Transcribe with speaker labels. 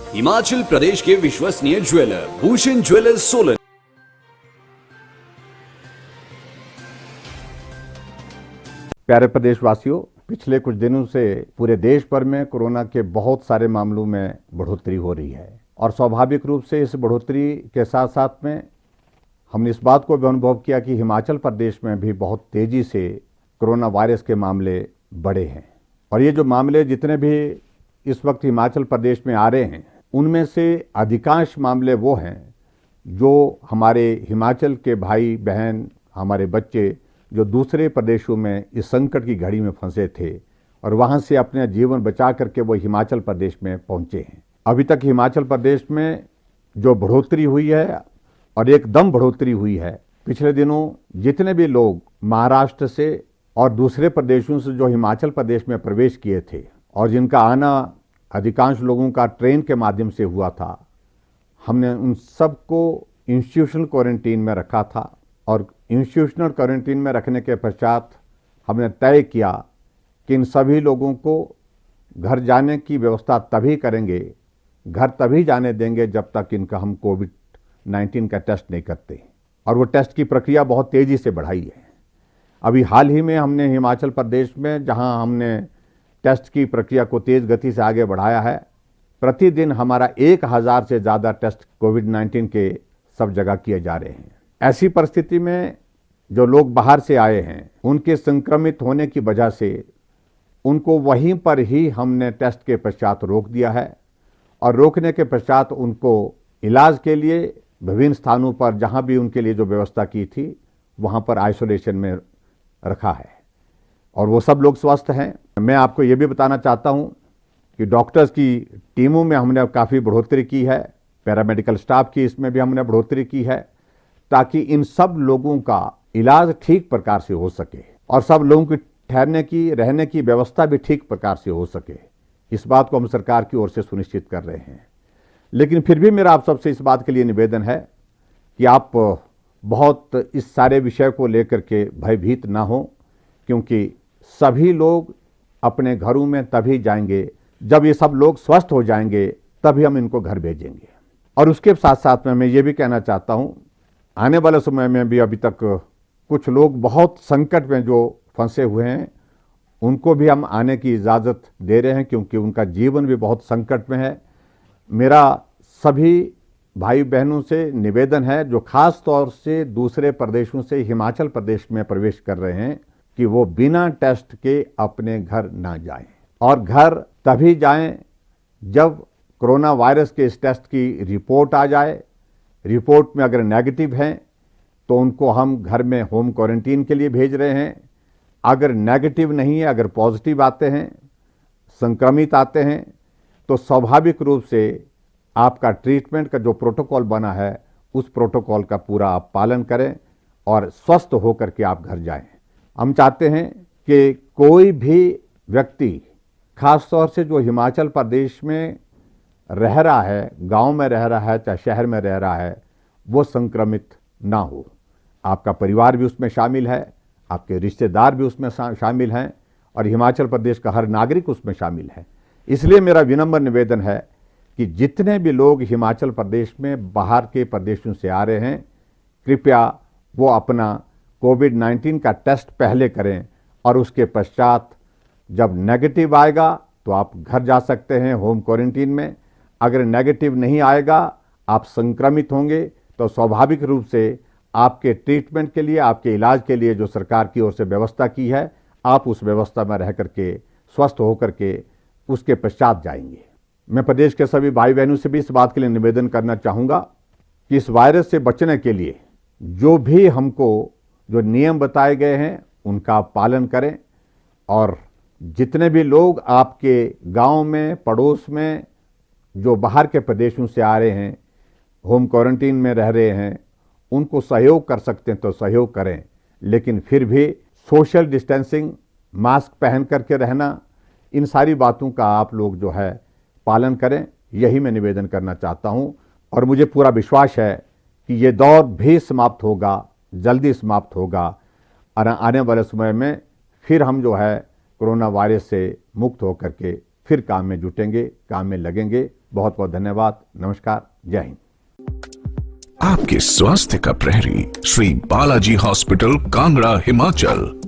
Speaker 1: हिमाचल प्रदेश के विश्वसनीय jeweller Bhushan jewellers Solan.
Speaker 2: प्यारे प्रदेशवासियों, पिछले कुछ दिनों से पूरे देश भर में कोरोना के बहुत सारे मामलों में बढ़ोतरी हो रही है और स्वाभाविक रूप से इस बढ़ोतरी के साथ साथ में हमने इस बात को भी अनुभव किया कि हिमाचल प्रदेश में भी बहुत तेजी से कोरोना वायरस के मामले बढ़े हैं। और ये जो मामले जितने भी इस वक्त हिमाचल प्रदेश में आ रहे हैं, उनमें से अधिकांश मामले वो हैं जो हमारे हिमाचल के भाई बहन, हमारे बच्चे जो दूसरे प्रदेशों में इस संकट की घड़ी में फंसे थे और वहाँ से अपने जीवन बचा करके वो हिमाचल प्रदेश में पहुँचे हैं। अभी तक हिमाचल प्रदेश में जो बढ़ोतरी हुई है और एकदम बढ़ोतरी हुई है, पिछले दिनों जितने भी लोग महाराष्ट्र से और दूसरे प्रदेशों से जो हिमाचल प्रदेश में प्रवेश किए थे और जिनका आना अधिकांश लोगों का ट्रेन के माध्यम से हुआ था, हमने उन सबको इंस्टीट्यूशनल क्वारंटीन में रखा था और इंस्टीट्यूशनल क्वारंटीन में रखने के पश्चात हमने तय किया कि इन सभी लोगों को घर जाने की व्यवस्था तभी करेंगे, घर तभी जाने देंगे जब तक इनका हम कोविड-19 का टेस्ट नहीं करते। और वो टेस्ट की प्रक्रिया बहुत तेज़ी से बढ़ाई है। अभी हाल ही में हमने हिमाचल प्रदेश में जहां हमने टेस्ट की प्रक्रिया को तेज़ गति से आगे बढ़ाया है, प्रतिदिन हमारा 1000 से ज़्यादा टेस्ट कोविड-19 के सब जगह किए जा रहे हैं। ऐसी परिस्थिति में जो लोग बाहर से आए हैं, उनके संक्रमित होने की वजह से उनको वहीं पर ही हमने टेस्ट के पश्चात रोक दिया है और रोकने के पश्चात उनको इलाज के लिए विभिन्न स्थानों पर जहां भी उनके लिए जो व्यवस्था की थी, वहां पर आइसोलेशन में रखा है और वो सब लोग स्वस्थ हैं। मैं आपको ये भी बताना चाहता हूं कि डॉक्टर्स की टीमों में हमने काफ़ी बढ़ोतरी की है, पैरामेडिकल स्टाफ की इसमें भी हमने बढ़ोतरी की है, ताकि इन सब लोगों का इलाज ठीक प्रकार से हो सके और सब लोगों की ठहरने की, रहने की व्यवस्था भी ठीक प्रकार से हो सके। इस बात को हम सरकार की ओर से सुनिश्चित कर रहे हैं। लेकिन फिर भी मेरा आप सबसे इस बात के लिए निवेदन है कि आप बहुत इस सारे विषय को लेकर के भयभीत ना हो, क्योंकि सभी लोग अपने घरों में तभी जाएंगे जब ये सब लोग स्वस्थ हो जाएंगे, तभी हम इनको घर भेजेंगे। और उसके साथ साथ में मैं ये भी कहना चाहता हूँ, आने वाले समय में भी अभी तक कुछ लोग बहुत संकट में जो फंसे हुए हैं, उनको भी हम आने की इजाज़त दे रहे हैं, क्योंकि उनका जीवन भी बहुत संकट में है। मेरा सभी भाई बहनों से निवेदन है जो खास तौर से दूसरे प्रदेशों से हिमाचल प्रदेश में प्रवेश कर रहे हैं, कि वो बिना टेस्ट के अपने घर ना जाएं और घर तभी जाएं जब कोरोना वायरस के इस टेस्ट की रिपोर्ट आ जाए। रिपोर्ट में अगर नेगेटिव हैं तो उनको हम घर में होम क्वारंटीन के लिए भेज रहे हैं। अगर नेगेटिव नहीं है, अगर पॉजिटिव आते हैं, संक्रमित आते हैं, तो स्वाभाविक रूप से आपका ट्रीटमेंट का जो प्रोटोकॉल बना है, उस प्रोटोकॉल का पूरा आप पालन करें और स्वस्थ होकर के आप घर जाएं। हम चाहते हैं कि कोई भी व्यक्ति, खास तौर से जो हिमाचल प्रदेश में रह रहा है, गांव में रह रहा है, चाहे शहर में रह रहा है, वो संक्रमित ना हो। आपका परिवार भी उसमें शामिल है, आपके रिश्तेदार भी उसमें शामिल हैं और हिमाचल प्रदेश का हर नागरिक उसमें शामिल है। इसलिए मेरा विनम्र निवेदन है कि जितने भी लोग हिमाचल प्रदेश में बाहर के प्रदेशों से आ रहे हैं, कृपया वो अपना कोविड-19 का टेस्ट पहले करें और उसके पश्चात जब नेगेटिव आएगा तो आप घर जा सकते हैं होम क्वारंटीन में। अगर नेगेटिव नहीं आएगा, आप संक्रमित होंगे, तो स्वाभाविक रूप से आपके ट्रीटमेंट के लिए, आपके इलाज के लिए जो सरकार की ओर से व्यवस्था की है, आप उस व्यवस्था में रह करके स्वस्थ होकर के उसके पश्चात जाएंगे। मैं प्रदेश के सभी भाई बहनों से भी इस बात के लिए निवेदन करना चाहूँगा कि इस वायरस से बचने के लिए जो भी हमको जो नियम बताए गए हैं, उनका पालन करें और जितने भी लोग आपके गांव में, पड़ोस में, जो बाहर के प्रदेशों से आ रहे हैं, होम क्वारंटीन में रह रहे हैं, उनको सहयोग कर सकते हैं तो सहयोग करें। लेकिन फिर भी सोशल डिस्टेंसिंग, मास्क पहन करके रहना, इन सारी बातों का आप लोग जो है पालन करें, यही मैं निवेदन करना चाहता हूं। और मुझे पूरा विश्वास है कि ये दौर भी समाप्त होगा, जल्दी समाप्त होगा और आने वाले समय में फिर हम जो है कोरोना वायरस से मुक्त होकर के फिर काम में जुटेंगे, काम में लगेंगे। बहुत बहुत धन्यवाद। नमस्कार। जय हिंद।
Speaker 3: आपके स्वास्थ्य का प्रहरी श्री बालाजी हॉस्पिटल, कांगड़ा, हिमाचल।